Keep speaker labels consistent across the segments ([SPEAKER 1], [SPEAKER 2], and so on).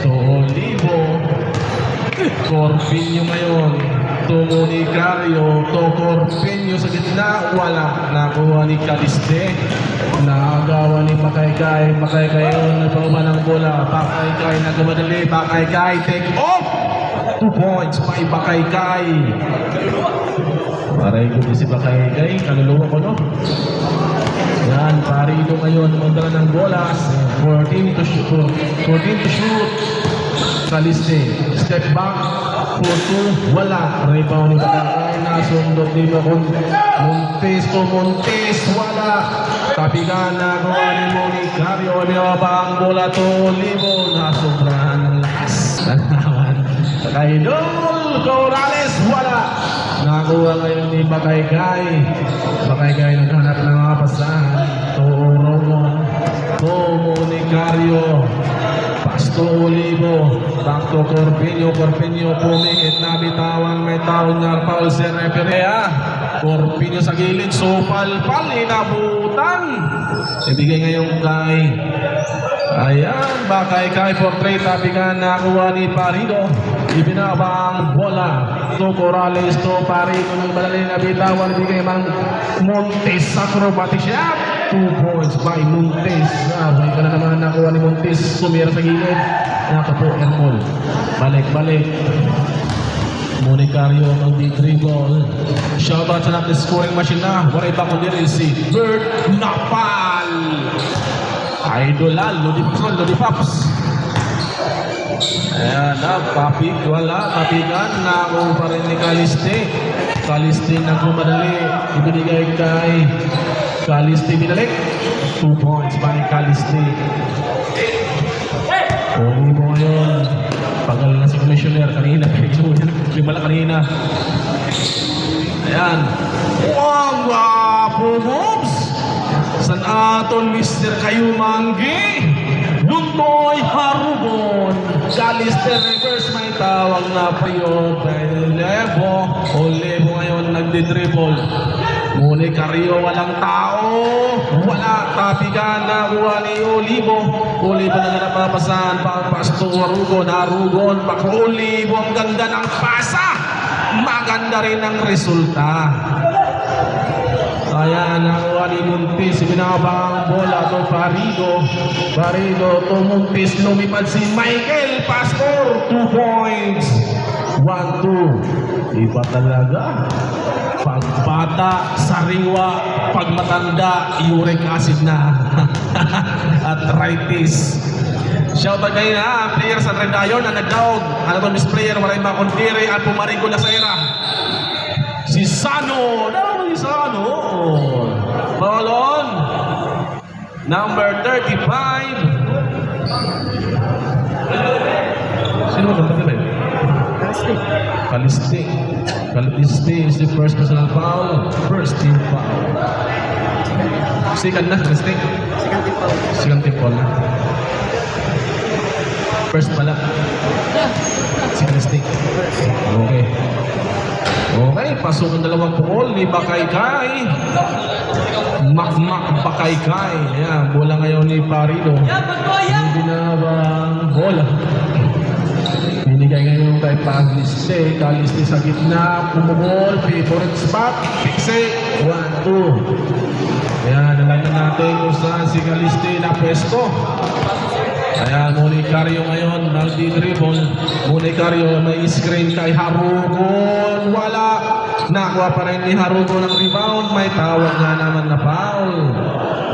[SPEAKER 1] Olivo. Corpinyo ngayon. Municario. Corpinyo sa gitna. Wala. Nakuha ni Caliste. Nakagawa ni Bakaykay. Bakaykay yun. Nagpauba ng bola. Bakaykay nagmadali. Bakaykay take off. 2 points by Bakaykay. Paray ko din si Bakaykay. Kaluluwa ko, no? Yan, Parido ngayon. Magdala ng bola. 14 to shoot. Caliste. Step back. 4-2. Wala. Rebound ni Bakaykay. Nasundot dito kung Montes. Wala. Kapigan na gawa ni Municario. Niyaba ang bola to Olivo. Nasobrahan ng lakas. Kaidol Corrales. Wala. Nakuha ngayon ni Bakaykay. Bakaykay naghanap ng mga pasahan. Municario. Pasto Olivo. Back to Corpinyo. Corpinyo pumihit na bitawan. May taon na foul si referee. Corpinyo sa gilid. Sopal-pal. Inabutan. Ibigay ngayon kay ayan. Bakaykay for 3. Tapigan nakuha ni Parido. Ibinaba ang bola to Corrales to Parido ng madali na bitawan. Ibigay man Montes acrobatic shot. 2 points by Montes. May ka na naman nakuha ni Montes. Sumira sa gilid. Nakapo Ermol. Balik. Municario mag-dribble. Shoutout sa natin scoring machine na. Waray ba kung din si Bert Napal. Idolal. Lodi Pops. Ayan na, papig, wala, papigan, nakuha pa rin ni Caliste. Caliste nagkumadali, ibinigay kay Caliste binalik. 2 points by Caliste. Olivo ngayon, pagal na si Commissioner kanina, limala kanina. Ayan, ang wapo moves! San aton Mr. Kayumanggi? Luntoy Harugon. Caliste reverse, may tawag na priyo. Olivo ngayon nagdi-dribble. Municario walang tao. Wala. Tapigan na kuha ni Olivo. Olivo na napapasahan. Pasto Harugon. Bako Olivo. Ang ganda ng pasa. Maganda rin ang resulta. Ayan, nakuha ni Montes. Binaba ang bola to Parido to Montes. Lumipad si Michael Pastor. 2 points. 1-2. Iba talaga. Pagbata, sariwa, pagmatanda, uric acid na. Arthritis. Shoutout kayo na, player sa Red Iron na nag-down. Ano to, Miss Player, maray makondiri at pumarigo na sa era. Si Sano. Sano. Balon. Number 35. Sino ba ito? Caliste is the first personal foul. First team foul. Second na, Caliste. Second team foul na. First pala. Si Caliste. Okay, pasok ang dalawang pukol ni Bakaykay. Makmak Bakaykay. Ayan, bola ngayon ni Parido. Hindi na ba ang bola? Binigay ngayon kay Caliste. Caliste sa gitna. Pumukol. Favorite spot. Fixe. 1-2. Ayan, nalaman natin kung saan si Caliste na pwesto. Ayan, Municario ngayon, nagdi-dribble. Municario may screen kay Harugon. Wala. Nakuha pa rin ni Harugon ng rebound. May tawag nga naman na foul.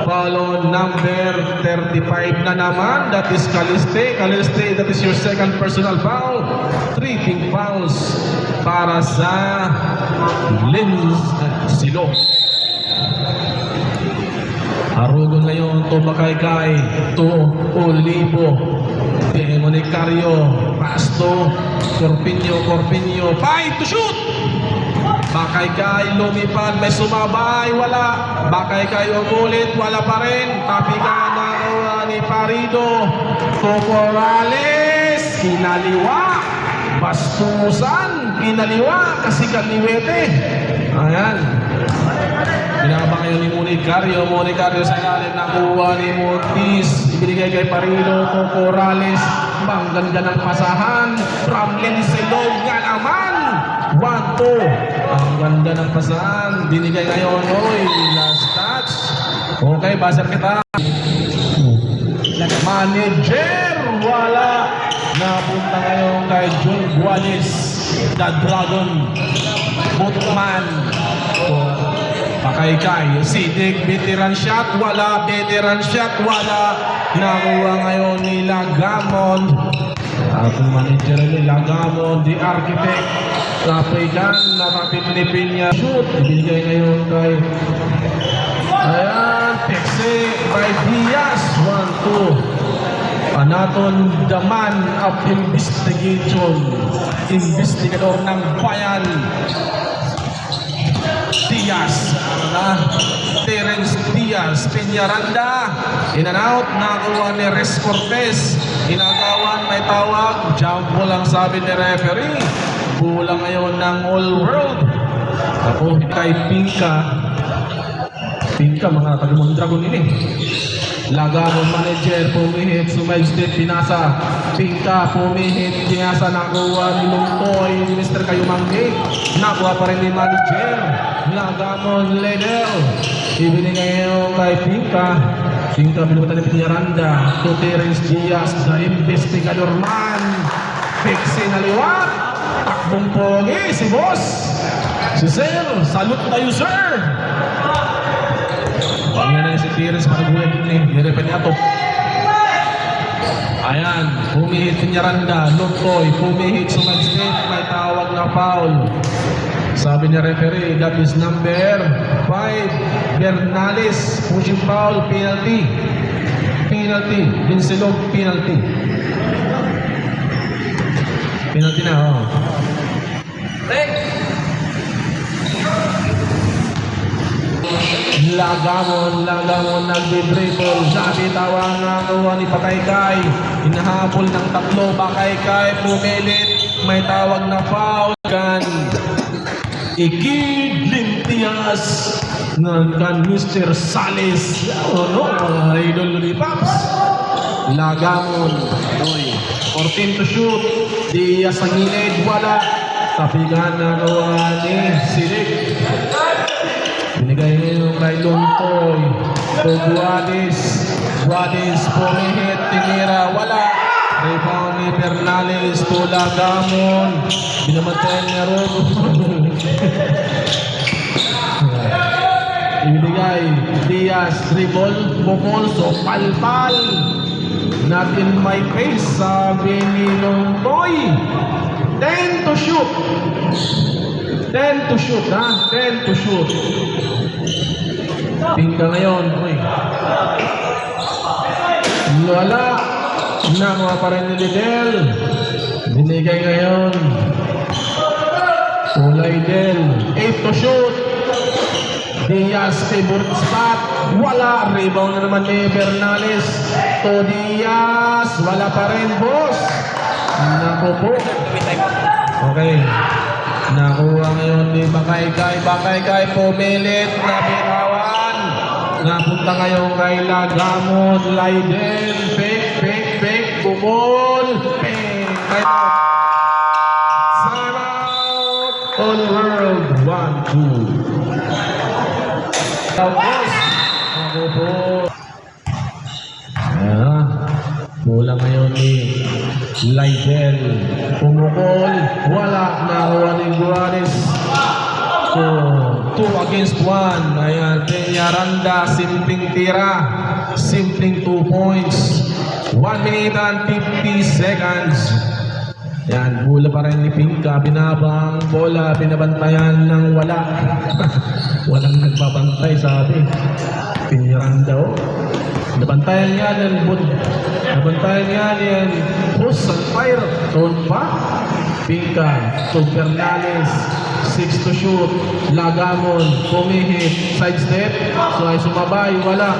[SPEAKER 1] Foul on number 35 na naman. That is Caliste. Caliste, that is your second personal foul. 3 team fouls para sa Silo. Harugon ngayon to Bakaykay, to Olivo, Municario, Pasto, Corpinyo, fight to shoot! Bakaykay lumipad, may sumabay, wala. Bakaykay umulit, wala pa rin. Tapigan na ni Parido, to Corrales, kinaliwa, bastusan, kinaliwa, kasi kaliwete. Ayan. Binaba kayo ni Monicario sa ilalim, nakuha ni Montis, ibinigay kay Parino, Corales, ang ganda ng pasahan, from Linsilog nga naman, 1-2, ang ganda ng pasahan, binigay ngayon, last touch, okay, buzzer kita, manager, wala, napunta ngayon kay John Guales, the Dragon, Bootman, Pakaykay, Sidik, veteran shot, wala, nakuha ngayon ni Lagamon, ating manager ni Lagamon, the architect, Kapaygan, nakapit ni Pinya, shoot, ibigay ngayon kay, ayan, Texe, by Diaz, 1-2, Anaton, the man of investigation, investigador ng bayan, Diaz, Terence Diaz, Peñaranda, in and out, nakuha ni Res Cortez, inagawan, may tawag, jump ball lang sabi ni referee, bulang ngayon ng all world, ako kay Pinka, mga taga-Mondragon ini, Lagamon manager, pumihit, sumaystep, pinasa, Pinka, pumihit, pinasa, nakuha ni Lungkoy, ni Mr. Kayumangge, nakuha pa rin ni manager, Lagamon leader, ibinigay ngayon kay Pinka, binubutan ni Piñaranda, to Terence Diaz, the investigador man, Pixie na liwat, takbong pogi, si boss, si Sir, salute tayo sir, yan na si Terence, panagulan din nirepen niya to. Ayan, pumihit Piñaranda, Lungkoy, pumihit, sumagstep, may tawag na foul. Sabi niya referee, that is number 5, Bernales, pushing foul, penalty, Linsilog, penalty na, Lagamon nagbe-dribble, nabitawan na nakuha ni Pakaykay, hinahabol ng tatlo, Pakaykay, pumilit, may tawag na foul, Ikid Lintias ng Mr. Sales, idol ni Paps, Lagamon, 14 to shoot, Diaz ang gilid, wala, tapigan na gawa ni Sidik, binigay niyo kay Lungkoy, to Guades, pumihit, tinira, wala, rebound ni Bernales, to Lagamon, binamatay niya ron, ibinigay, Diaz, dribble, bumulso, palpal, not in my face, sabi ni Lungkoy, 10 to shoot, 10 to shoot, Pinka ngayon, wala, nakuha pa rin ni Lidel, binigay ngayon, Del, 8 to shoot, Diaz, favorite spot, wala, rebound na naman ni Bernales, to Diaz, wala pa rin, boss, nakupo, okay, nakuha ngayon ni Bakaykay, pumilit, nabitawan, napunta ngayon kay Lagamon, Laiden, fake, bumol, time out, all world, 1-2, tapos, ako po, bola ngayon ni Laiden, pumukol, wala, nakuha ni Guares, so 2 against 1, ayan, Peñaranda, simpleng tira, simpleng 2 points, 1 minute and 50 seconds, yan, bola pa rin ni Pinka, binabang bola, binabantayan ng wala, walang nagbabantay, sabi, Peñaranda, nabantayan niya yan, push and fire, tone pa, Pinka, to Bernales, 6 to shoot, Lagamon, pumihit, sidestep, so ay sumabay, wala.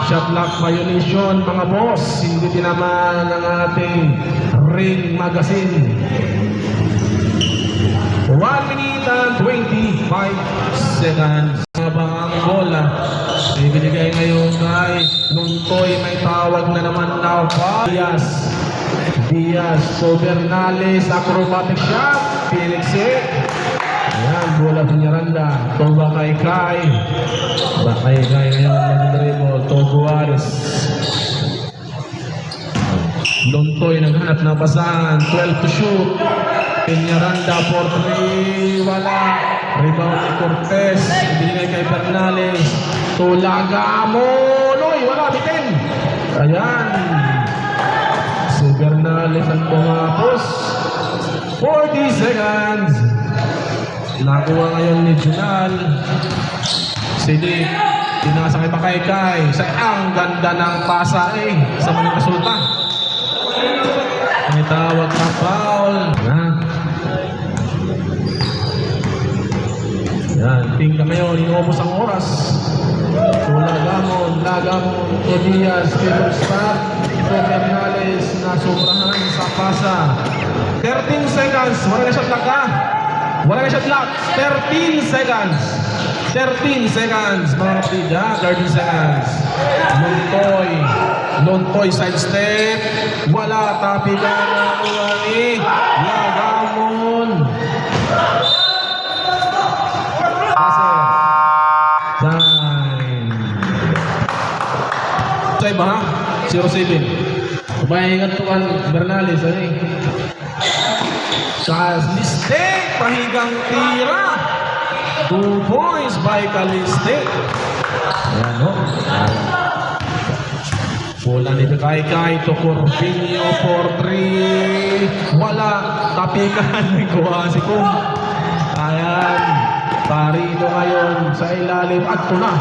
[SPEAKER 1] Shot clock violation, mga boss, hindi tinamaan ng ating ring magazine. 1 minute and 25 seconds. Habang ang bola, ibinigay ngayon kay Luntoy. May tawag na naman na Diaz, Sobernales, acrobatic shot, Felix Ayan, bola Piñaranda, to Bakay ngayon mag-dribble, to Juarez. Luntoy naghanap na basahan, 12 to shoot. Piñaranda for 3, wala. Rebound ni Cortez, ibinigay kay Bernales. To Lagamon, wala, bitin. Ayan. Si Bernales ang pumapos. 40 seconds. Nakuha ngayon ni Junal. Sidi, pinasa kay Makaykay. Ang ganda ng pasa sa maling resulta. May tawag na foul. Yan, tingnan ngayon, inubos ang oras. So, Lagamon, Diaz, Pedro Star, Bernales na sobrahan sa pasa. 13 seconds, wala na shot clock. 13 seconds. 13 seconds, mga kapatid, 13 seconds. Luntoy, side step. Wala, tapi ka na ni Lagamon. Sa iba ha? 0-7. Kumahingat ko ang Bernales. Caliste, pahigang tira. 2 points by Caliste. Ayan o. Bola ni Kaykay to Corpinio for 3. Wala. Tapikan ni Kuwasi ko. Ayan. Parito ngayon sa ilalim. Ato na.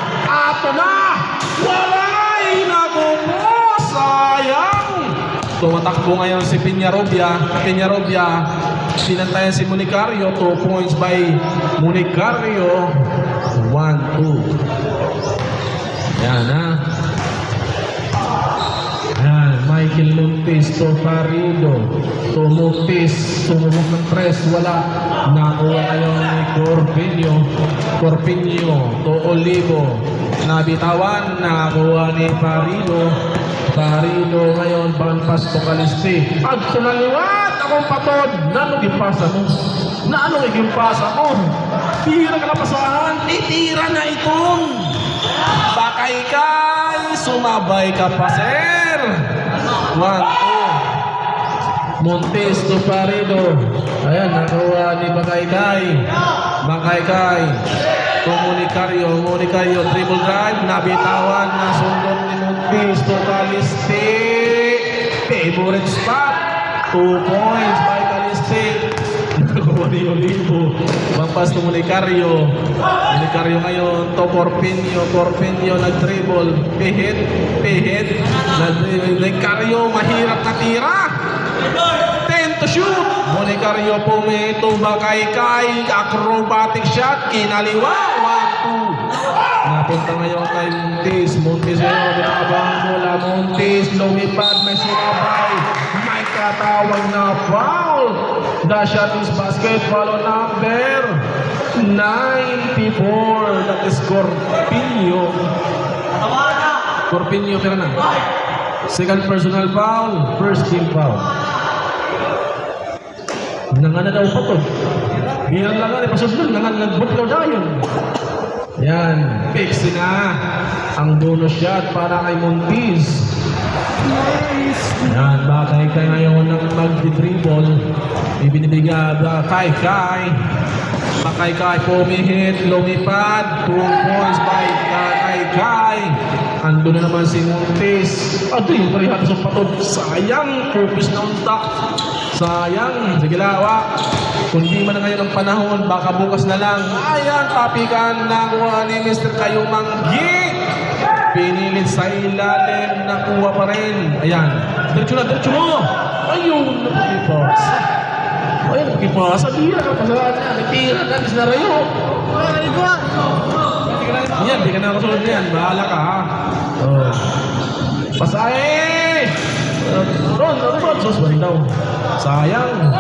[SPEAKER 1] Wala. Naku po. Sayang. Tumatakbo ngayon si Piñarobia. Sinantayan si Municario. 2 points by Municario. 1-2. Yan ha. Yan. Michael Luntis to Parido. Tumuktis. Sumubok ng 3. Wala. Nakuha ngayon ni Corpinio to Olivo. Nabitawan. Nakuha ni Parido ngayon. Banpas to Caliste. Pag tumaliwat akong patod. Naano gimpasa mo? Tira ka na pasahan. Tira na itong Bakaykay. Sumabay ka pa, sir. 1-2. Montes to Parido. Ayan, nakuha ni Bakaykay. To Municario, dribble drive. Nabitawan na sundot ni Montes to Caliste. Favorite spot. 2 points by Caliste. Nakuha ni Olivo. Mampas to Municario ngayon to Corpinio nag-dribble. Pihit. Municario, mahirap na tira. 10 to shoot. Municario to Bakaykay. Acrobatic shot. Kinaliwa. 1-2. Napunta ngayon kay Montes ngayon. Binabang bola. Montes. Lumipad. May sumabay. May katawag na foul. The shot is basketball on number 94. That is Corpinio. Pero na. Second personal foul. First team foul. Nangan na daw pa to. Bilang lang nga, pasunod, nagbutlaw na yun. Yan, fix na ang bonus shot para kay Montes. Yan, Bakaykay ngayon ng mag-dribble. Ibinibigay Bakaykay, pumihit, lumipad. 2 points by Bakaykay. Ando na naman si Montes. Ito yung parihan sa patod. Sayang, focus na untak. Sayang, sige lawa. Kung di man na ngayon ang panahon, baka bukas na lang. Ayan, tapikan nakuha ni Mr. Kayumanggi. Pinilit sa ilalim, nakuha pa rin. Ayan, diretso mo. Ayun, nakikipasa. Ayun, nakikipasa. Tira ka pa sa kanya. Tira ka, sinarayo. Yan, di ka na kasunod yan. Bahala ka ha. Pasay! Ron, sus, balik daw. Sayang.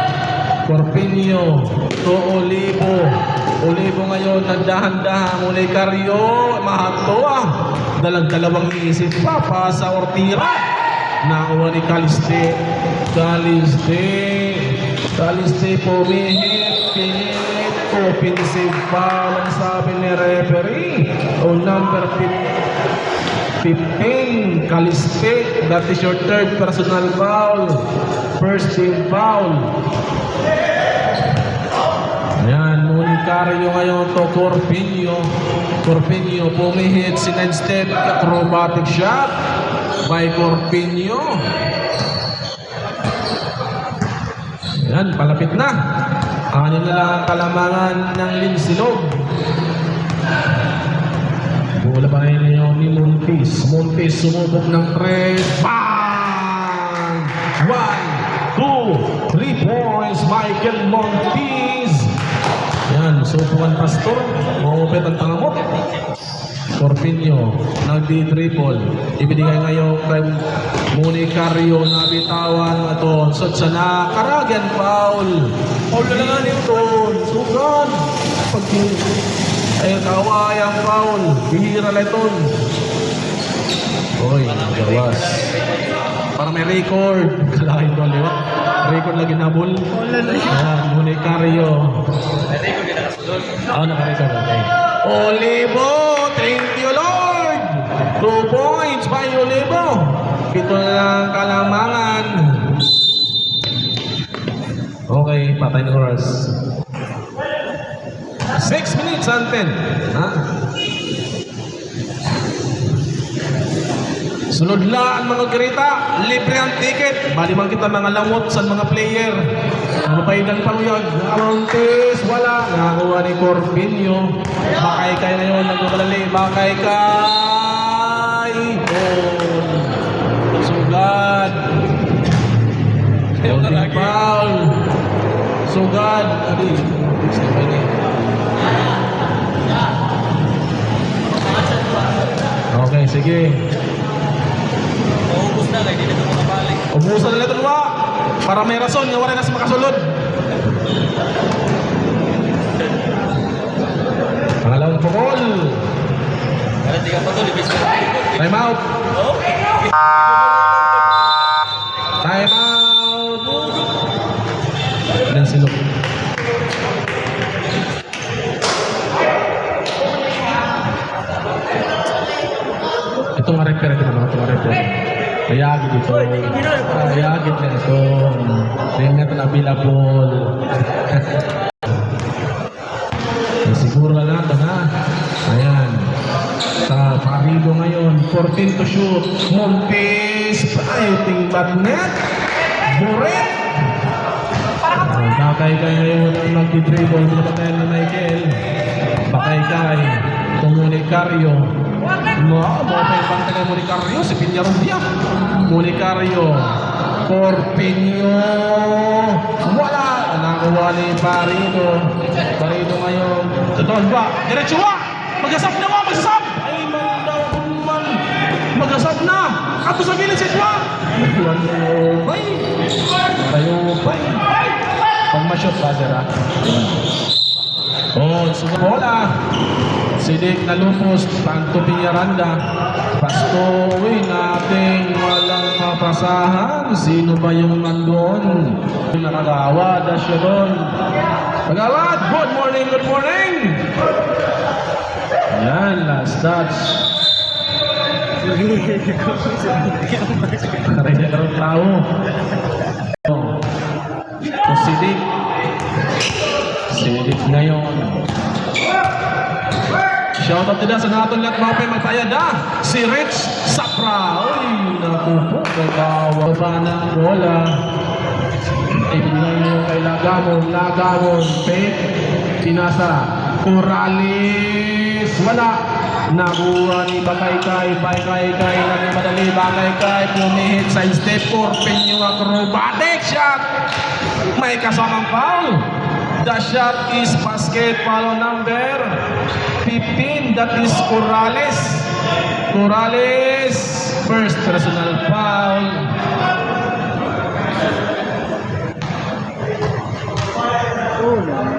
[SPEAKER 1] Corpinio to Olivo. Olivo ngayon, nagdahan-dahan. Muli Carrio, mahato dalawang isip pa sa Ortira. Nakuha ni Caliste. Caliste pumihit. Offensive foul ang sabi ni referee. O number 15, Caliste. That is your third personal foul. First team foul. Ayan, Municario ngayon to Corpinio. Corpinio pumihit, sinide-step, acrobatic shot by Corpinio. Ayan, palapit na. Ano na lang ang kalamangan ng Linsilog. Bola pa rin ngayon ni Montes. Montes sumubok ng 3. Bang! 1, 2, 3 points. Michael Montes. Yan, subukan Pastor. Maupit ang tangamot. Corpinio, nagdi-triple. Ibinigay ngayon kay Municario na bitawan. Ito, sa nakaragan foul. Foul na lang ito. Sugan. Ayun, kaway ang foul. Bihira na ito. Oy, gawas. Para may record. Kalahin ko liwat. Record lagi na bull. Ayan, Municario. Naka-record. Okay. Olivo, thank you Lord. 2 points by Olivo. Ito na lang kalamangan. Okay, patay na oras. 6 minutes and 10. Ha? Sunod lang mga kirita, libre ang ticket. Bali man kita mga lamot sa mga player. Ano pa ilan paluyag? Amontes, wala. Nakakuha ni Corpinio. Bakay-kay na yun, nagbabalali. Bakay-kay. Sugad. Holding foul. Sugad. Adi. Okay, sige.
[SPEAKER 2] Ubus na, hindi na ito makabalik.
[SPEAKER 1] Ubusan na ito ba? Para may rason, nga wala na sa makasulod. Pangalawang pukol.
[SPEAKER 2] Kaya di ka pa ito, libis ka.
[SPEAKER 1] Time out.
[SPEAKER 2] Okay.
[SPEAKER 1] Time out. Dan silog. Ito nga repair ito naman. Ito nga repair. Kayagin dito. Kayagin na ito. Tingnan ito na available. Siguro na natin ha. Ayan. Sa Parido ngayon. 14 to shoot. Montes. Fighting bad net. Buret. Bakay-kay ngayon ang nag-dribble. Pinapatayan na Michael. Bakay-kay. Municario. Mga pang taga Municario. Si Piñarubia. Municario. Corpinio. Wala. Nakuha ni Parido. Parido ngayon. Totoo ba? Diretso ba? Magasap na ba? Magasap! Ay, man. Magasap na! Ato sa village ba? Tayo ba? Pag ma-shot ba, sir, ha? Oh, bola. Sidik na lupos. Panto Piñaranda. Pastuwi nating walang mapasahan. Sino ba yung nandun? Nakagawad na siya doon. Kagawad! Good morning, good morning! Ayan, last touch. Karay na karong tao. Sidik. Sidik ngayon. Shoutout nila sa natin lahat mga pay magpayad ha. Si Rich Sapra. Uy, nakupo. Kagawa pa ng bola. Ibigay mo kay Lagamon. Fake. Pinasa. Corrales. Wala. Nakuha ni Bakay-kay. Bakay-kay. Nagmadali. Bakay-kay. Pumihit sa step. Corpinio acrobatic shot. May kasamang foul. The shot is basket foul number 15. That is Corrales. Corrales. First personal foul.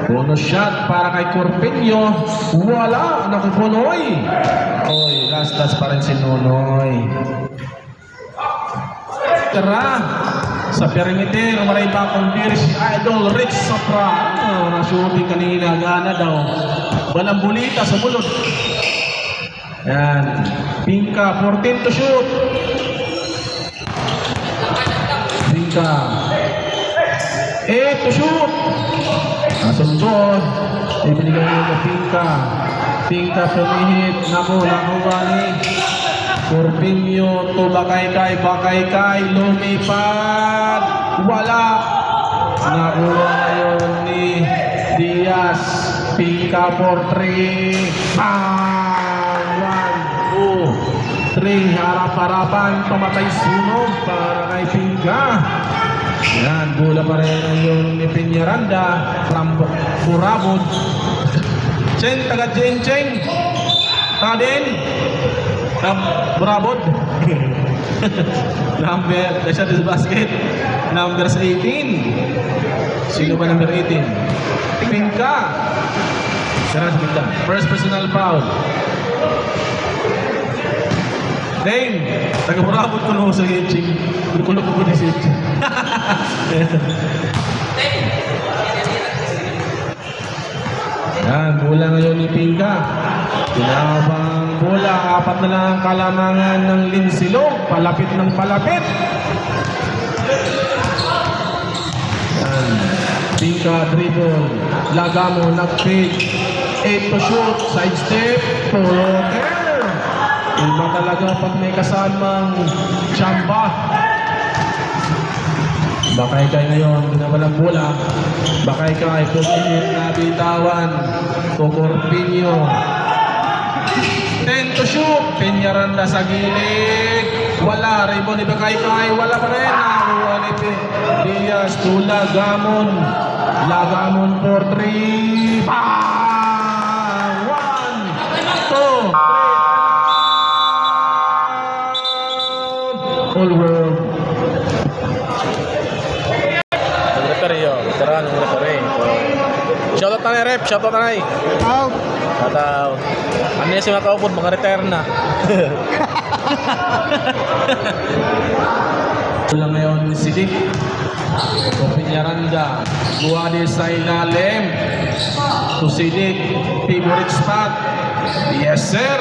[SPEAKER 1] Bonus shot para kay Corpeño. Wala. Naku, Nonoy. Oy, last pa rin si Nonoy. Tara. Sa perimeter, maray pa akong beer si Idol Rich Sopra. Na-shooting kanina. Gana daw. Walang bulita sa bulot. Yan. Pinka, 14 to shoot. Pinka. 8 to shoot. Nasuntod. Ibinigay mo na Pinka. Pinka pumihit. Nakuha ni Corpeño to Bakay-Kay. Lumipad. Wala. Nakuha ngayon ni Diaz. Pinka for 3. 1, 2, 3. Harap-harapan. Pamatay sunog para kay Pinka. Yan, bola pa rin yung ni Peñaranda from Burabod. Cheng, taga Cheng. Taden. Burabod. Number, the shot is basket. Number 18. Sino ba number 18? Pinka. Sarah Pinka. First personal foul. Dane, taga-Burabot ko nung sa Cheng. Kulog ko ni si Cheng. Yan, bola ngayon ni Pinka. Pinabang bola, 4 na lang ang kalamangan ng Linsilog. Palapit ng palapit. Yan, Pinka dribble. Lagamo, nag-pick. 8 to shoot, side step, floater. Iba talaga pag may kasamang Chamba. Bakay-Kay ngayon, binabalang bola. Bakay-Kay, pumihit na bitawan. Corpeño. 10 to shoot. Peñaranda sa gilid. Wala. Rebound ni Bakay-Kay. Wala pa rin. Nakuha ni Diaz to Lagamon. Lagamon for 3. 1, 2, 3. All world.
[SPEAKER 2] Veteran ng referee. Shoutout na rep, shoutout na ay. Shoutout. Ano yung mga kaupod, mga retire na.
[SPEAKER 1] Wala ngayon si Dick. Peñaranda. Buwade sa ilalim. To si Dick. Favorite spot. Yes sir.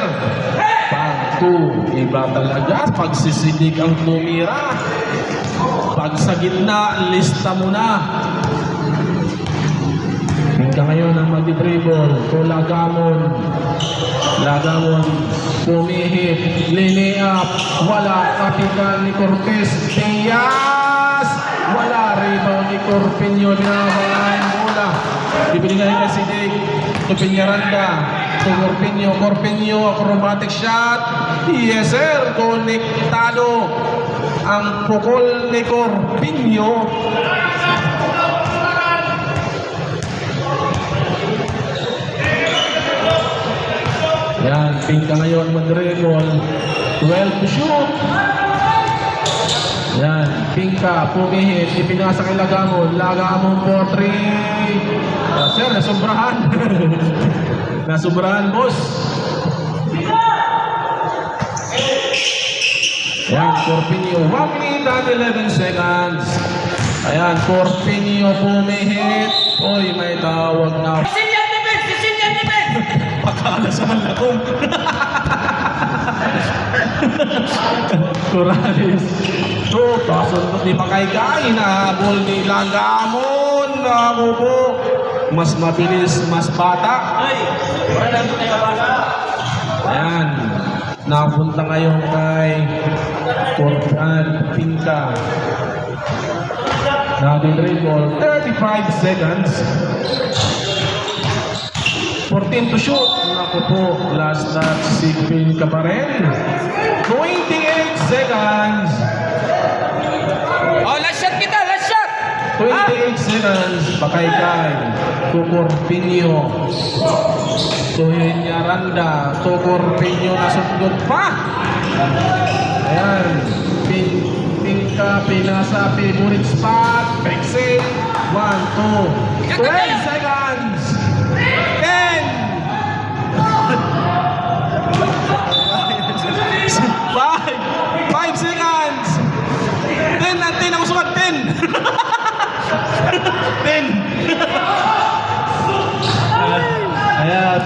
[SPEAKER 1] Pag 2. Iba talaga. Pag si Dick ang tumira. Pag sa gitna, lista mo na. Pinka ngayon ang mag-dribble. To Lagamon. Lagamon. Pumihit. Lini up. Wala. Kapitan ni Cortez. Diaz. Wala. Rebound ni Corpeño. Binabangan bola. Bibigay kasi Dick. To Peñaranda. To Corpeño. Corpeño. Acrobatic shot. Yes sir. Konektado. Ang pukol ni Corpeño. Yan, Pinka ngayon mag-dribble. 12 to shoot. Yan, Pinka, pumihit. Ipinasa kay Lagamon. Lagamon for 3. Sir, nasubrahan. Nasubrahan, boss. Yan, Corpeño. 1 minute and 11 seconds. Ayan, Corpeño pumihit. Uy, may tawag na.
[SPEAKER 3] Sicilian defense!
[SPEAKER 1] Pakala sa malakong. Corrales. So, kasunod ni Bakay-Kay. Nahabol ni Lagamon. Naku po. Mas mabilis, mas bata.
[SPEAKER 3] Ay! Wala lang ito na bata.
[SPEAKER 1] Ayan. Napunta ngayon kay Pinka. Nag-dribble. 35 seconds. 14 to shoot. Naku po. Last touch si Pinka pa rin. 28 seconds.
[SPEAKER 3] Oh, last shot kita! Last shot!
[SPEAKER 1] 28 seconds. Bakay-Kay. To Corpeño. To Peñaranda. To Corpeño. Nasundot pa. Ayan. Pinka. Pinasa. Favorite spot. Exit. 1, 2. 12 seconds. Kaya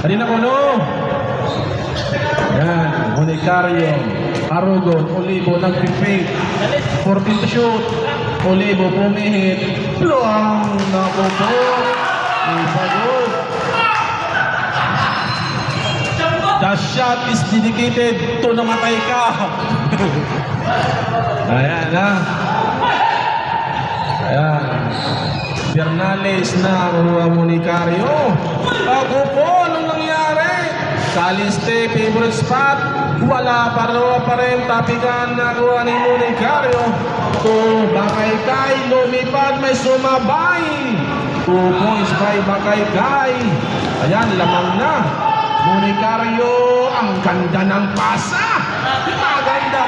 [SPEAKER 1] kanina ko no. Yan, Monacario, Arugon, Olivo, nag-fake. 14 to shoot. Olivo, pumihit. Pluang, naku po. Ipagod. The shot is dedicated to namatay ka. Ayan na. Ayan. Bernales na Monacario. Ako po, anong nangyari? Caliste, favorite spot. Wala pa rin. Tapikan na kuha ni Monacario. To Bakaykay, lumipad, may sumabay. 2 points by Bakaykay. Ayan, lamang na. Monacario, ang ganda ng pasa. Maganda.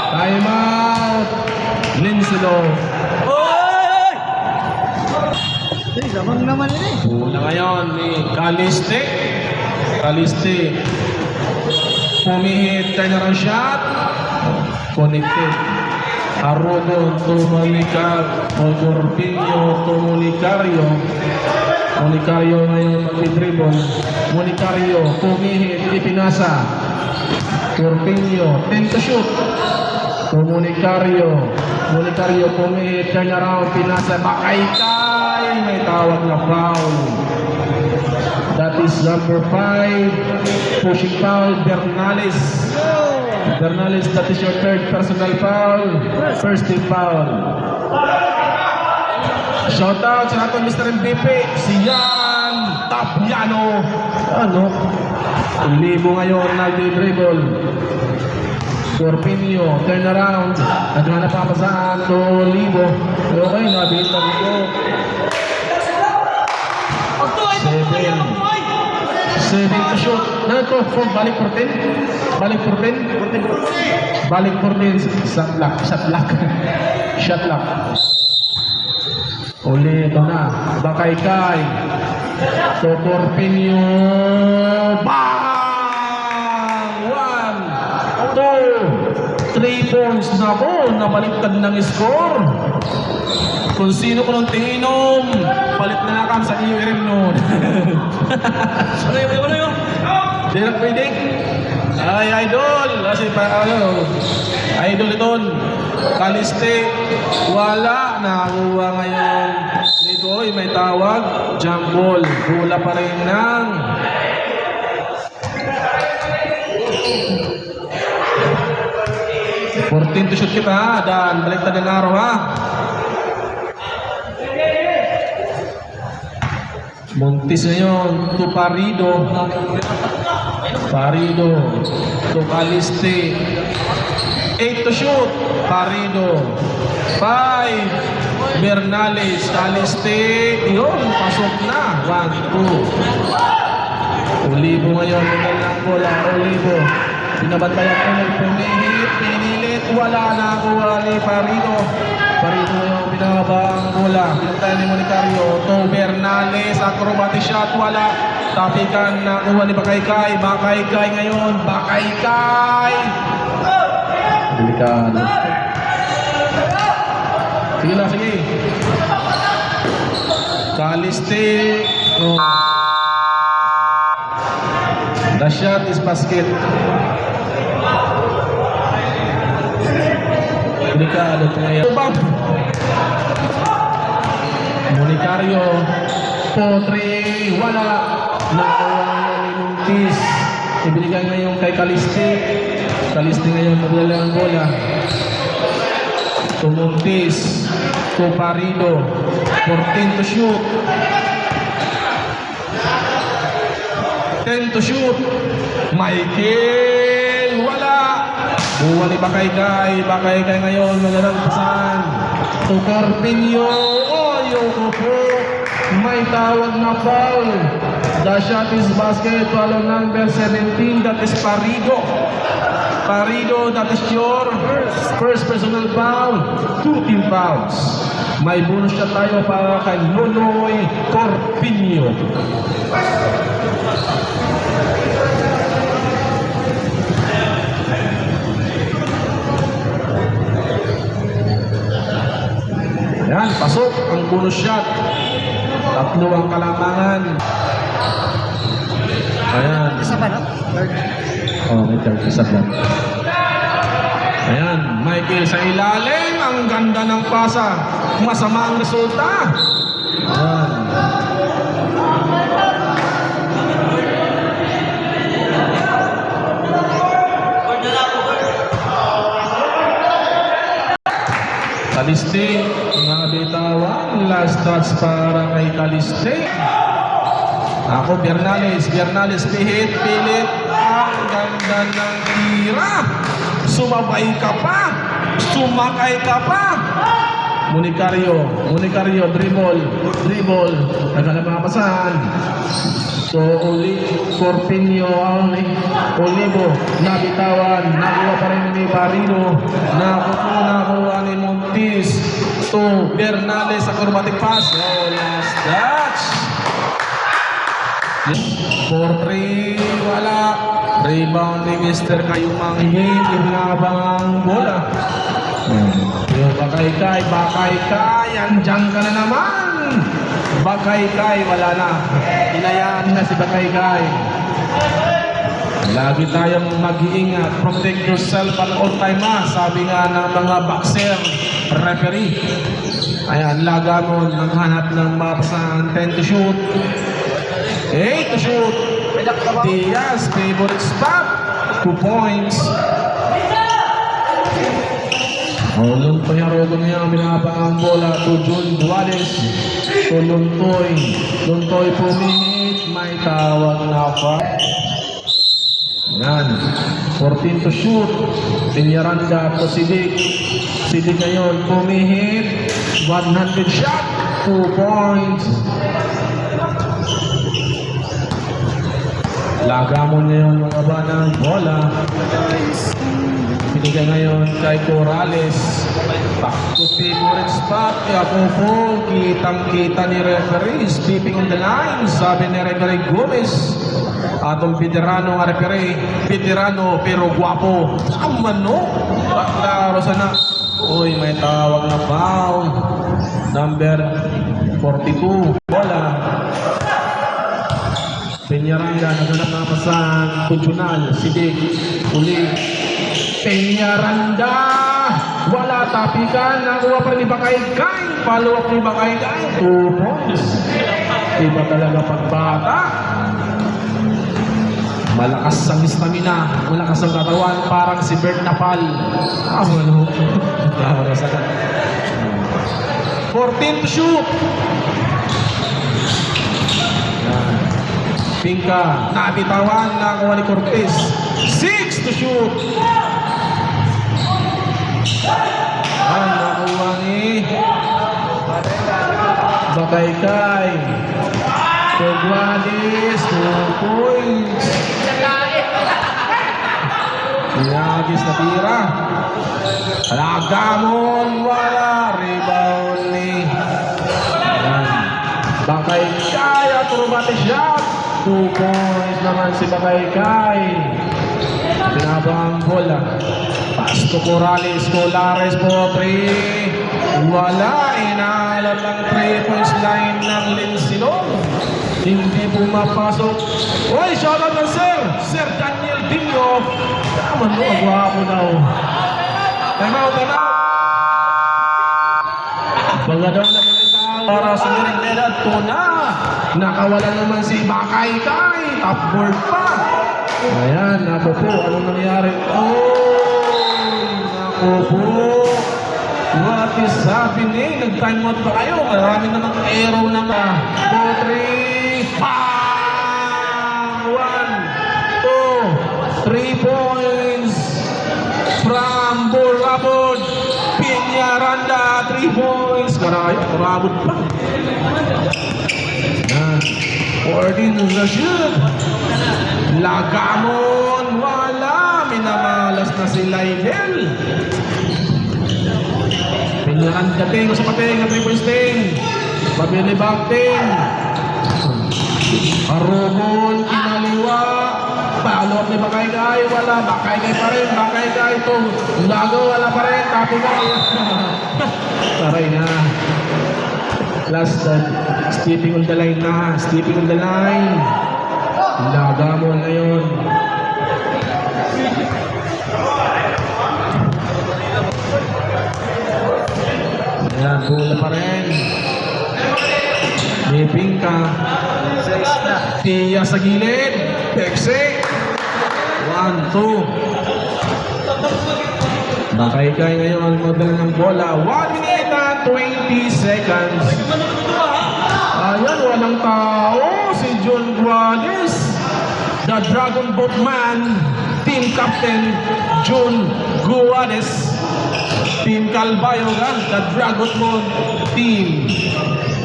[SPEAKER 1] Time out. Linsilo.
[SPEAKER 4] Lamang naman ini.
[SPEAKER 1] Una ngayon ni Caliste. Pumihit, turnaround shot. Connected. Arugon to Monacario to Monacario. Monacario ngayon mag-dribble. Monacario, pumihit, ipinasa. Corpinho, 10 to shoot. To Monacario. Monacario, pumihit, turnaround, pinasa. Bakaykay, may tawag na foul. That is number 5. Pushing foul, Bernales. Bernales, that is your third personal foul. First team foul. Shoutout sa ating Mr. MVP, si Yan Tapiano. Olivo ngayon nag-dribble. Corpinho, turn around. Naghanap pa saan to Olivo. Okay, nabita dito. 7 to shoot. Nako, balik for 10. Balik for 10. Shot lock. Uli, ito na. Bakaykay. To Corpinho. Bang! 1, 2, 3 points. Nako, nabaliktad ng score. Kung sino ko nung tinginom, palit na nakam sa URM noon. Ano yun? Direct predict. Ay, idol. Kasi idol ito. Caliste. Wala. Nakakuha ngayon. Dito, may tawag. Jump ball. Hula pa rin ng 14 to shoot kita ha. Dan, baliktad ng araw ha. Montis ngayon to Parido to Caliste. 8 to shoot. Parido 5. Bernales. Caliste. Yun, pasok na. 1, 2. Olivo ngayon. Magalang bola. Olivo. Binabantayan ko ng pumihit. Pinilit. Wala na kuha ni Parido. Parido ngayon. Binaba ang bola. Binantayan ni Monacario. To Bernales. Acrobatic shot. Wala. Tapikan na kuha ni Bakaykay. Bakaykay ngayon. Bakaykay. Delikado. Sige na, sige. Caliste. Oh. The shot is basket. Delikado ito ngayon. Monacario. Potre. Wala. Nakuha ni Montis. Ibinigay ngayon kay Caliste. Caliste ngayon magdala ang bola. To Montis. To Parido. 14 to shoot. 10 to shoot. Michael. Wala. Buwa ni Bakaykay. Bakaykay ngayon maglalagpasan. To Corpinho. Oh, yoko po. May tawag na foul. The shot is basket. Follow number 17. That is Parido. Parido, that is your first personal foul. 2 team fouls. May bonus shot tayo para kay Nonoy Corpinio. Yan, pasok ang bonus shot. Tatlo ang kalamangan. Ayan.
[SPEAKER 4] Isa ba, no? Third.
[SPEAKER 1] Oh, may third isa lang. Ayan, Michael sa ilalim. Ang ganda ng pasa. Masama ang resulta. Ayan. Kaliste, nabitawan. Last touch para kay Kaliste. Ako, Bernales, pilit. Ang ganda ng tira. Sumabay ka pa. Sumakay ka pa. Municario, dribble. Nagala mga pasahan. So, Corpinio, Olivo, nabitawan. Nakuha pa rin ni Barilo. Nakuha ni Montis. So, Bernales, acrobatic pass. Oh, last touch. 4-3, wala. Rebound ni Mr. Kayumanghi. Inabang ang bola. Yung Bakaykay. Andyan ka na naman. Bakaykay, wala na. Hinayaan na si Bakaykay. Lagi tayong mag-iingat. Protect yourself at all time, sabi nga ng mga boxer referee. Ayan, laga mo. Naghanap ng mapasan. 10 to shoot. 8 to shoot. Diaz, favorite spot. 2 points. Olong Payarogo niya minaba ang bola to John Duales. To Luntoy pumihit. May tawag na pa. Yan. 14 to shoot. Pinyaranda to Sidik. Sidik ngayon pumihit. 100 shot. 2 points. Laga mo ngayon mga ba ng bola. Binigay ngayon kay Corrales. Back to favorite spot. Ako po, kitang-kita ni referee. Stepping on the line. Sabi ni referee Gomez. Atong veterano nga referee. Veterano pero guwapo. Saan man no? Klaro sana. Uy, may tawag na foul. Number 42. Bola. Peñaranda, naganap na pasan. Kujunal, Sidik, uli. Peñaranda, wala tapikan. Nakuha pa rin ni Bakaykay. Follow up ni Bakaykay. 2 points. Iba talaga pagbata. Malakas ang stamina. Malakas ang katawan. Parang si Bert Napal. Ano? 14 to shoot. Pinka, nabitawan, nakuha ni Cortez. 6 to shoot. Ay, nakuha ni Bakaykay. Togwalis, 2 points. Pinagis na tira. Lagamon, wala. Rebound ni Bakaykay, acrobatic shot. 2 points naman si Bakaykay. Pinabang bola. Pass to Corrales. Colares po 3. Wala. Inaalam ang 3 points line ng Linsilong. Hindi pumapasok. Uy, shoutout ng Sir Daniel Dino. Tama mo, agwapo daw. Time out. Mga daw na para sa Mirineda, ito na. Nakawala naman si Bakaykay. Top board pa. Ayan, naku po. Anong nangyari? Naku po. What is happening? Nag-time out pa kayo. Marami namang arrow na 2, 3. Bang! 1, 2, 3 points. From Burabod. Piñaranda, 3 points. Karaya, Burabod pa. Organization. Lagamon, wala. Minamalas na si Lionel. Pinyakan dating sa pating at 3 points ting. Pabili bakting. Arumon, kinaliwa. Follow up ni Bakaygay, wala. Bakaygay pa rin, Bakaygay ito. Lago, wala pa rin. Tapi kay. Taray na. Last stepping on the line na. Stepping on the line. Laga mo ngayon. Ayan, bola pa rin. May ka. Tia sa gilid. Pexe. 1, 2. Bakaygay ngayon model ng bola. 1 minute and 20 seconds. Ayan, walang tao. Si John Guades. The Dragon Boat Man. Team Captain John Guades. Team Calbayogan. The Dragon Boat Team.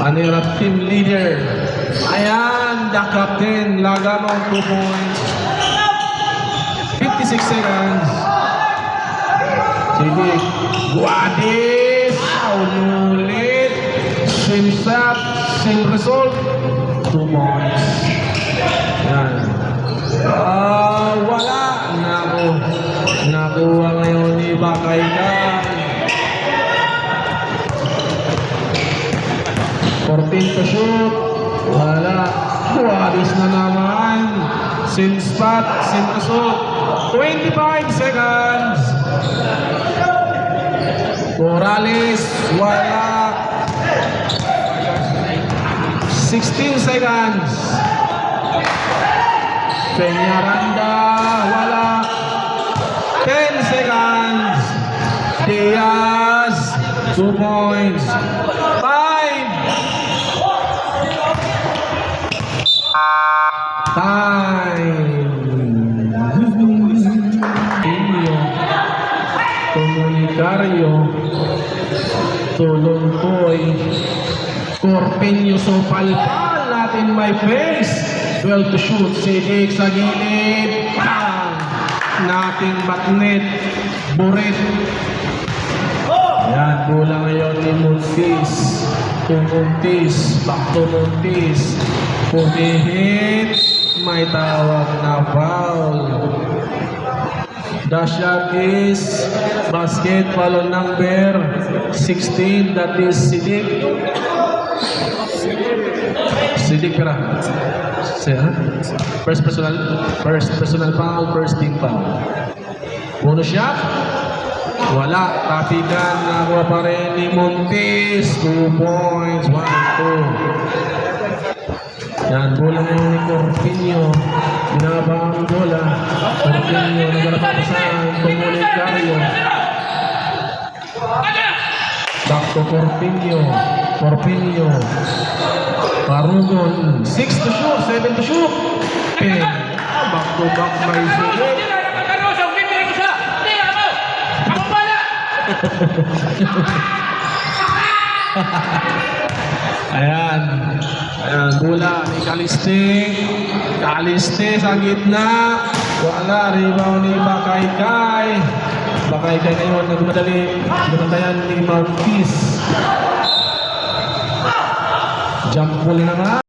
[SPEAKER 1] Manila Team Leader. Ayan, the Captain. Laga mo 2 points. 56 seconds. Sige. Guades. Unulit. Same shot. Same result. 2 points. Yan. Wala. Nakuha ngayon ni Bakaygay. 14 to shoot. Wala. Guades na naman. Same spot. Same result. 25 seconds. Morales, wala. 16 seconds. Peñaranda, wala. 10 seconds. Diaz, 2 points. 5. Time. Comunicario, Tolontoy, Corpeño Sopalpal natin my face. 12 to shoot, Sidik sa gilid. Bang! Nating batnet, Buret. Ayan, bola ngayon ni Montis. To Montis, back to Montis. Pumihit, may tawag na foul. The shot is basketball on number 16. That is Sidik. Sidik pera. First personal foul, first team foul. Bonus shot. Wala. Tapikan. Nakuha pa rin ni Montes. 2 points. 1, 2. Yan, bola ngayon ni Corpinho. Binaba ang bola. Corpinho, nagarapapasan. Comunicario. Back to Corpinho. Corpinho. Parugon. 6 to shoot, 7 to shoot. Back to back by Sidik. Ayan. Ayan, bola ni Caliste. Caliste sa gitna. Wala, rebound ni Bakaygay. Bakaygay ngayon, nagmadali. Binantayan ni Montis. Jump ball na nga.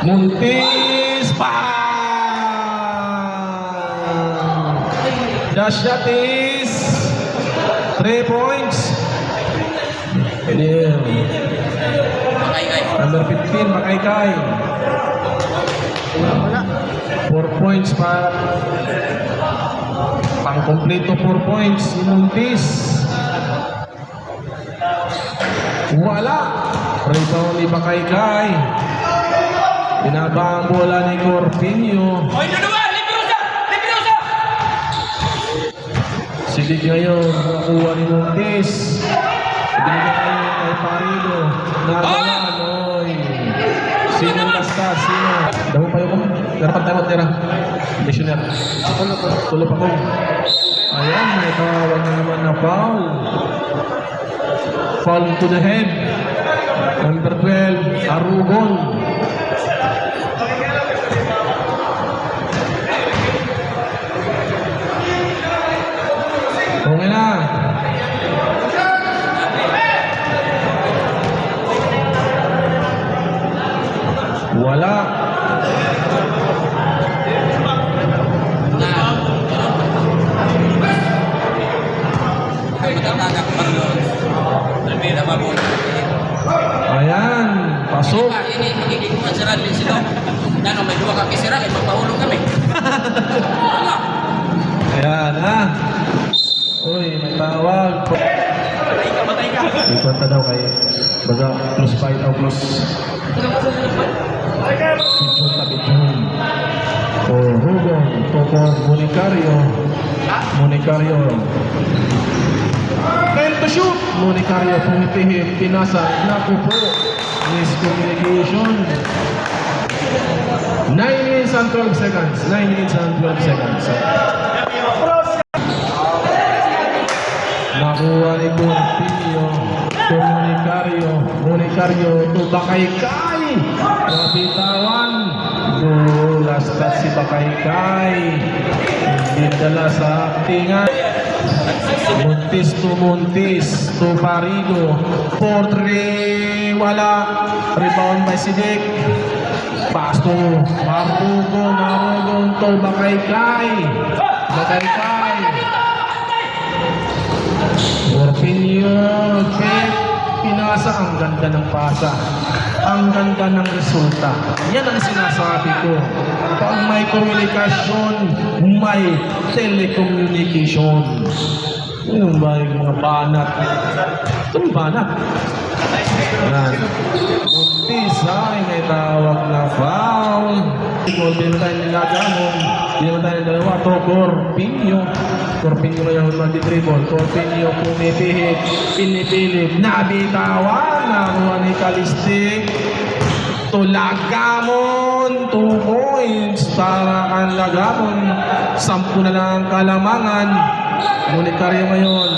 [SPEAKER 1] Montis. Bang! The shot is 3 points. Yeah. Number 15, Bakaygay. 4 points pa. Pang-kompleto 4 points si Montis. Wala. Rebound ni Bakaygay. Binaba ang bola ni Corpinho. Sidik ngayon, nakuha ni Montes. Binigay kay Parido. Nagawa, Noy. Sino basta? Sino? Damo pa yun. Dapat tayo tira. Missioner. Tulog ako. Ayan, may tawag na naman na foul. Foul to the head. Number 12, Arugon. O
[SPEAKER 3] mabul.
[SPEAKER 1] Ayan, pasok.
[SPEAKER 3] Ini magiging pansaran din sila. Ano, may dua kami sira, kaya magpahulong kami. Wala.
[SPEAKER 1] Ayan, ha. Uy, may tawag. Ikot na daw kay baga plus 5 o plus pitchon na pitchon. O Rubong, Toko, Municario. Time to shoot. Municario, pumipihit, pinasa, naku po. Miscommunication. 9 minutes and 12 seconds. 9 minutes and 12 seconds. Nakuha ni Portillo. Municario. To Bakaykay. Nabitawan. Last touch si Bakaykay. Hindi dala sa aktingan. Montis to Parido. Portre. Wala. Rebound by Sidik. Pasto. Marugong to Bakaykay. Portillo, pinasa, ang ganda ng pasa. Ang ganda ng resulta. Yan ang sinasabi ko. Pag may komunikasyon, may telecommunication. Yung ba yung mga banat? Ito yung banat. Yan. Buntis, ay may tawag na foul. Hindi mo tayo nilagamon. Hindi mo tayo dalawa. Ito, Corpinho ngayon mag-dribble. Corpinho pumipihit. Pinipilit. Nabitawan. Nakuha ni Caliste. Lagamon. 2 points. Para kang Lagamon. 10 na lang ang kalamangan. Municario ngayon.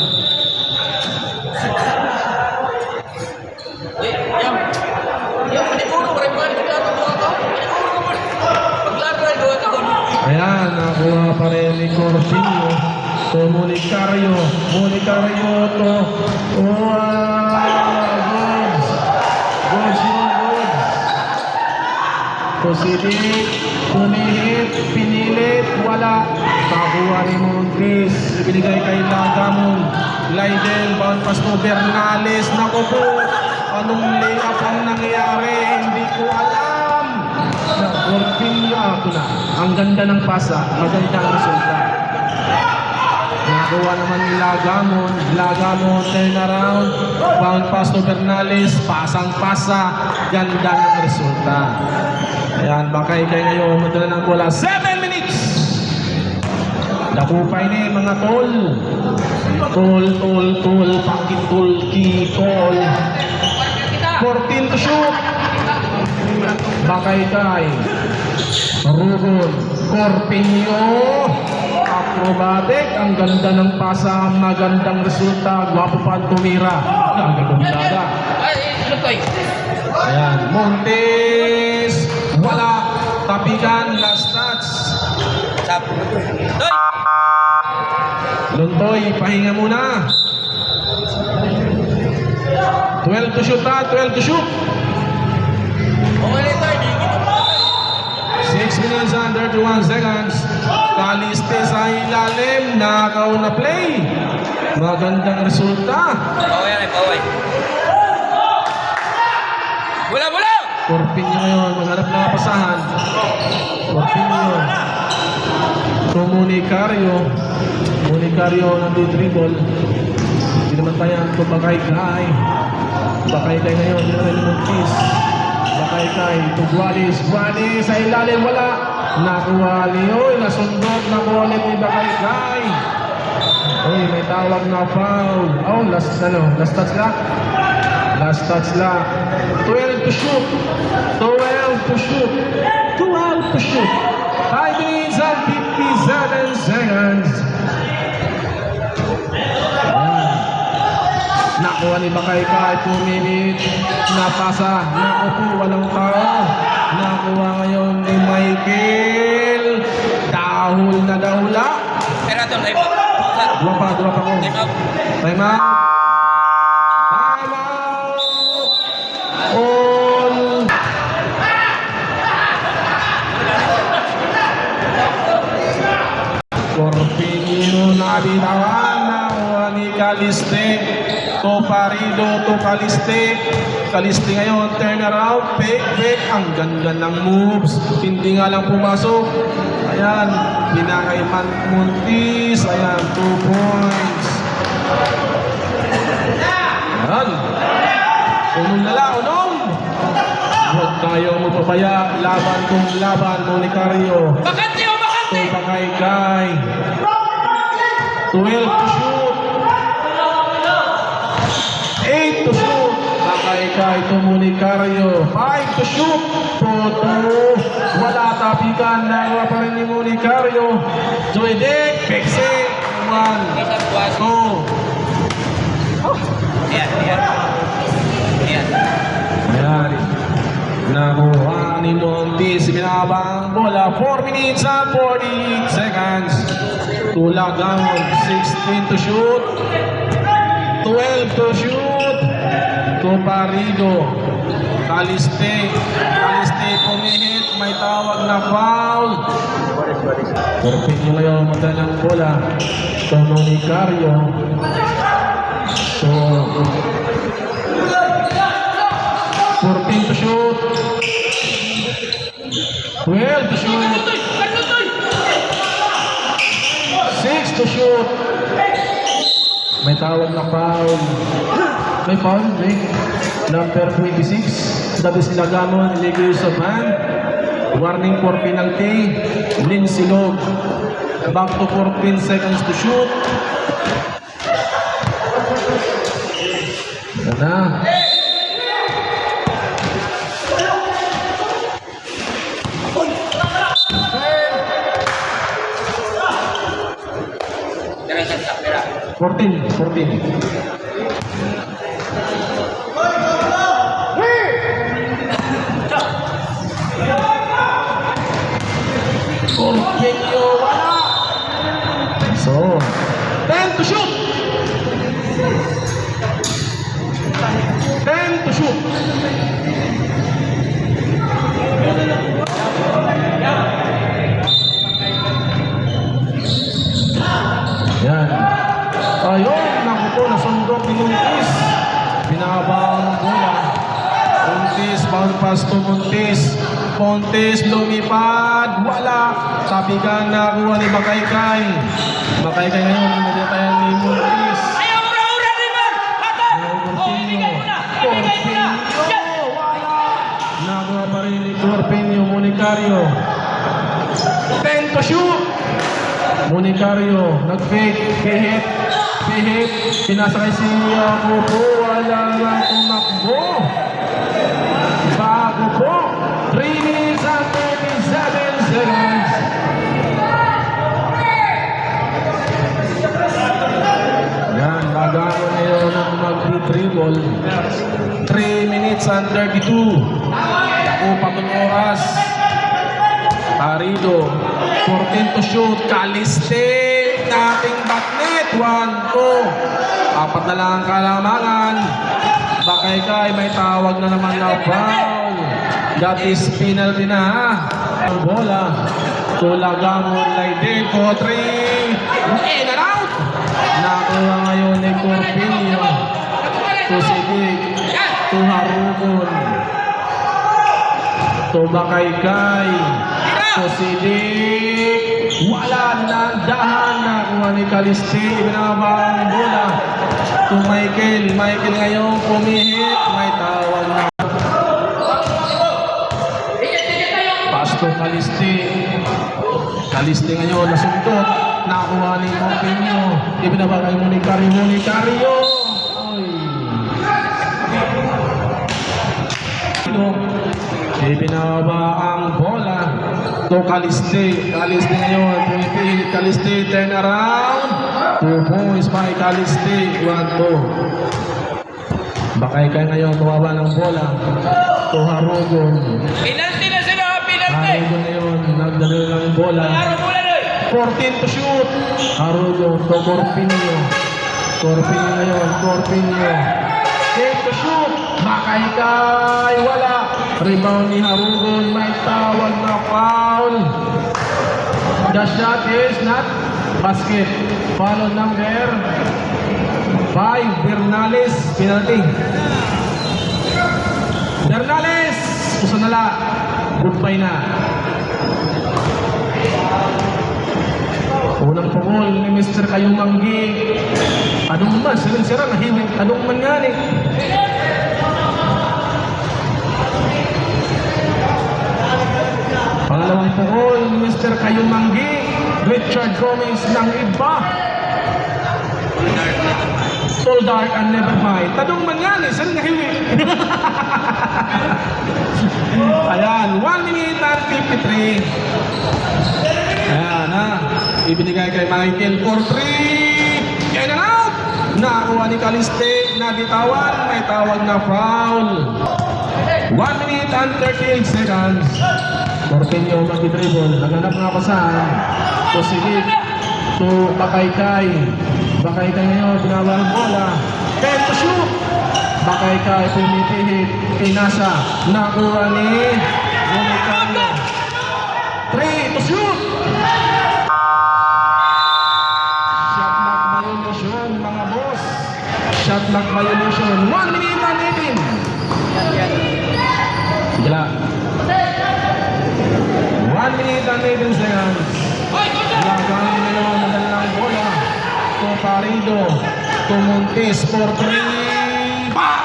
[SPEAKER 1] Ayan, nakuha pa rin ni Corpinho. To Municario to Goods. To Sidik, pumihit, pinilit, wala. Nakuha ni Montes, ibinigay kay Lagamon. Lydell, bound pass to Bernales. Naku po, anong layup ang nangyari? Hindi ko alam. Corpinho, ito na. Ang ganda ng pasa, maganda ang resulta. Nakuha naman ni Lagamon, turn around, bound pass to Bernales, pasang-pasa, ganda ng resulta. Ayan, Bakaykay ngayon, madala ng bola, 7 minutes! Dakupay ni mga tol. Tol, pakitol, kitol. 14 to shoot. Bakaykay. Rugon, Corpinho. Acrobatic, ang ganda ng pasa, magandang resulta, gwapo pa ang tumira. Ang gagawin. Ayan, Montes, wala, tapikan, last touch. Luntoy, pahinga muna. 12 to shoot ha, 12 to shoot. 6 minutes and 31 seconds. Caliste sa ilalim, nakaw na play. Magandang resulta.
[SPEAKER 3] Baway. Bola!
[SPEAKER 1] Corpinho ngayon, maghanap na pasahan. Corpinho. To Municario nag-dribble. Hindi naman tayo to Bakaykay. Bakaykay ngayon, hindi naman yung Montes. Bakaykay, to Gualis sa ilalim, wala. Nakuha niyo, nasundot, nakuha ni Bakaykay. Uy, may tawag na foul. Oh, last touch lang. Last touch lang. 12 to shoot. 5 minutes and 57 seconds. Nakuha ni Bakaykay, pumimit, napasa, nakuha, walang tao. Nakuha ngayon ni Michael, dahul na dahula.
[SPEAKER 3] Peraton, time out.
[SPEAKER 1] Drop ako. Time out. All. Corpinho na bitawan, nakuha ni Caliste. to Parido, to Caliste. Caliste ngayon, turn around, fake. Ang ganda ng moves. Hindi nga lang pumasok. Ayan, binakay Muntis. Ayan, 2 points. Ayan. Unong unong. Huwag tayo magpapaya. Laban kung laban, Monicario.
[SPEAKER 3] Bakante o bakante!
[SPEAKER 1] To Bakaykay. 12 to shoot. 8 to shoot. Bakaykay to Monicario. 5 to shoot. Toto. Wala tapikan. Nagawa pa rin ni Monicario. Joydek. Pekse. 1. 2.
[SPEAKER 3] Ayan.
[SPEAKER 1] Ayan. Nakuha ni Montis. Binabang bola. 4 minutes and 48 seconds. Tulagang 16 to shoot. 12 to shoot. To Parido. Caliste pumihit. May tawag na foul. Perfect mo ngayon. Madalang bola. To Monicario. So 14 to shoot. 12 to shoot. 6 to shoot. May tawag na foul. May foul, Nick. Number 26. That is Ilagamon, iligay sa ban. Warning for penalty. Lin Silog. Back to 14 seconds to shoot. Yan na.
[SPEAKER 3] Diretso sa pera.
[SPEAKER 1] 14. Orgenyo, wala. So, 10 to shoot. 10 to shoot. Yan. Ayun, naku po, nasundok ni Muntis. Binabang ng bola. Muntis, bound pass to Muntis. Montes, lumipad, wala. Tapikan na kuha ni Bakaykay. Bakaykay ngayon, nagatayan ni Muntis.
[SPEAKER 3] Ayaw, ura, River! Hatol! Oh, ibigay mo na! Ibigay mo na!
[SPEAKER 1] Wala. Nakuha pa rin ni Corpeño, Monicario. 10 to shoot. Monicario, nag-fake, pihit. Pinasakay si Yakupo, wala lang tumakbo. Bago po, 3 minutes and 37 seconds. Yan, bago na yun ang mag-dribble. 3 minutes and 32. Upang ng oras. Parido, 14 to shoot. Caliste, dating backnet. 1, 2. Apat na lang ang kalamangan. Bakaykay, may tawag na naman na foul. That is penalty na ha. Ang bola. Tulagamon, Laiden, 4-3. In and out. Nakuha ngayon ni Corpeño. To Sidik. To Harugon. To Bakaykay. To Sidik. Wala na dahan. Nakuha ni Caliste. Binabang bola. To Michael. Michael ngayon pumihit. May tawag na. Pass to Caliste. Caliste ngayon nasundot. Nakuha ni Corpeño. Ibinabagay mo ni Monicario. Ibinaba ang bola to Caliste. Caliste ngayon. Pumipihit Caliste. Turn around. 2 points by Caliste. 1-2. Bakaykay ngayon. Tumaba ng bola to Harugon.
[SPEAKER 3] Penalty na sila, penalty!
[SPEAKER 1] Harugon ngayon. Nagdala ng bola.
[SPEAKER 3] Laro mula na
[SPEAKER 1] 14 to shoot. Harugon to Corpeño. Corpeño ngayon. Corpeño. 8 to shoot. Bakaykay. Wala. Rebound ni Harugon. May tawag na foul. The shot is not basket. Foul on number 5, Bernales, penalty. Bernales, usanala. Goodbye na. Unang pungol ni Mr. Kayong Manggi. Anong man, sira nahimik. Anong man nga ni. Pangalawang pungol ni Mr. Kayong Manggi. Richard Gomez ng iba. Tall, dark, and never mind. Tanong man nga ni, sir nahimik. Ayan, 1 minute and 53. Ayan na, ibinigay kay Michael for 3. Kaya na out! Nakakuha ni Caliste, nagitawan, may tawag na foul. 1 minute and 38 seconds. Corteño mag-dribble, naganap nga pasahan. To Silip, to Bakaykay. Bakaykay ngayon, binawa ng bola. 10 to shoot! Bakaykay, pumipihit, pinasa, nakuha ni Bumikario. 3 to shoot! Shot clock violation, mga boss. Shot clock violation. 1 minute and 18. Sige lang. 1 minute and 18 seconds. Lagang ngayon, nadalang bola. To Parido. To Montes for 3. Bang!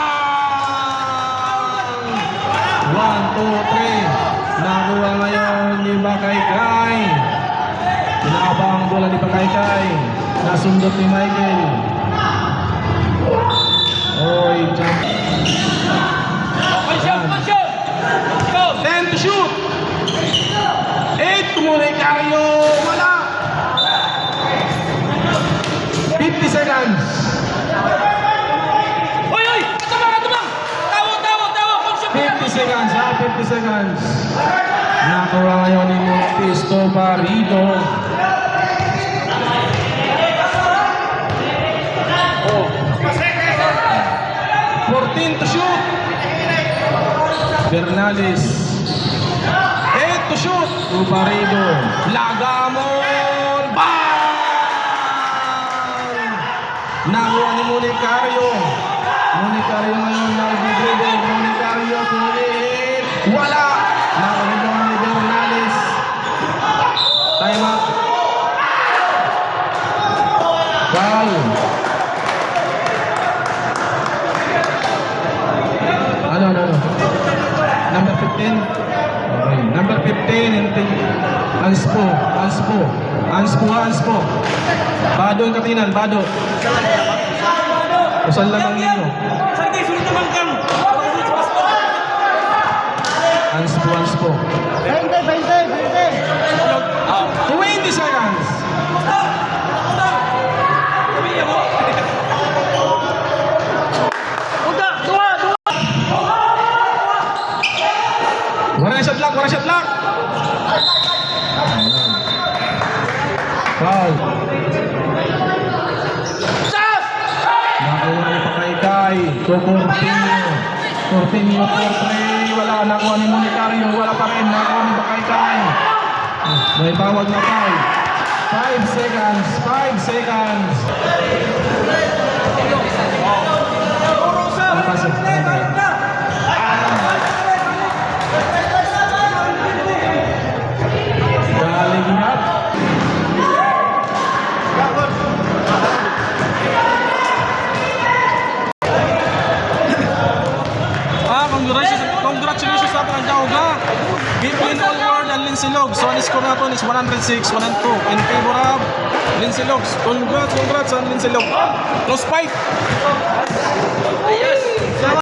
[SPEAKER 1] 1, 2, 3. Nakuha ngayon ni Bakaykay. Pinabang ang bola ni Bakaykay. Nasundot ni Michael. Oy, jump. 10 to shoot. 8 Bumikario. Wala. 50 seconds.
[SPEAKER 3] Oy! Tumang! Tawo!
[SPEAKER 1] 50 seconds, 50 seconds. Nakuha ngayon ni Montes to Parido. Oh. 14 to shoot. Bernales. 8 to shoot. To Parido. Lagamon. Bang! Nakuha ni Bumikario. Bumikario ngayon nag-dribble. Bumikario kulit. Wala! Nakuha ni Bernales. Time out. Foul. Ano? Number 15. Okay. Number 15. Anspo. Bado yung katinan, Bado. Usan lang ang ninyo. Anspo. 20 seconds. Wala shot lock. Foul. Nakuha ni Bakaykay. To Corteño for 3. Wala. Nakuha ni Bumikario. Wala pa rin. Nakuha ni Bakaykay. May tawag na foul. 5 seconds. Galingat. Congratulations sa mga Jauga. Between All World and Lindsay Logs. So, ang score natin is 106, 102. In favor of Lindsay Logs. Congrats on Lindsay Logs. Close fight.
[SPEAKER 3] Yes!